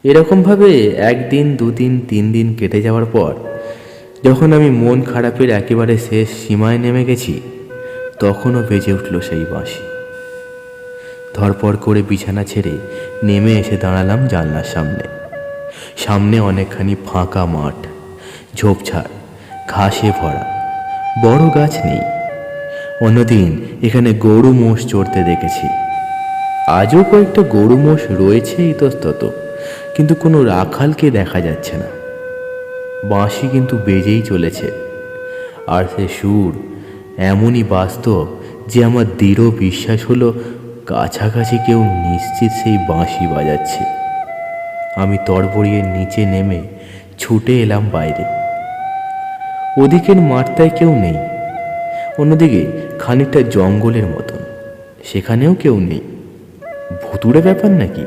এরকমভাবে একদিন, দুদিন, 3 দিন কেটে যাওয়ার পর যখন আমি মন খারাপের একেবারে শেষ সীমায় নেমে গেছি, তখনও বেজে উঠল সেই বাঁশি। ধরপড় করে বিছানা ছেড়ে নেমে এসে দাঁড়ালাম জানলার সামনে। সামনে অনেকখানি ফাঁকা মাঠ, ঝোপঝাড়, ঘাসে ভরা, বড় গাছ নেই। অন্যদিন এখানে গরু মোষ চড়তে দেখেছি। আজও কয়েকটা গরু মোষ রয়েছে ইতস্তত, কিন্তু কোনো রাখালকে দেখা যাচ্ছে না। বাঁশি কিন্তু বেজেই চলেছে, আর সে সুর এমনই বাস্তব যে আমার দৃঢ় বিশ্বাস হলো কাছাকাছি কেউ নিশ্চিত সেই বাঁশি বাজাচ্ছে। আমি তড়বড়িয়ে নিচে নেমে ছুটে এলাম বাইরে। ওদিকের মাঠটায় কেউ নেই, অন্যদিকে খানিকটা জঙ্গলের মতন, সেখানেও কেউ নেই। ভুতুড়ে ব্যাপার নাকি?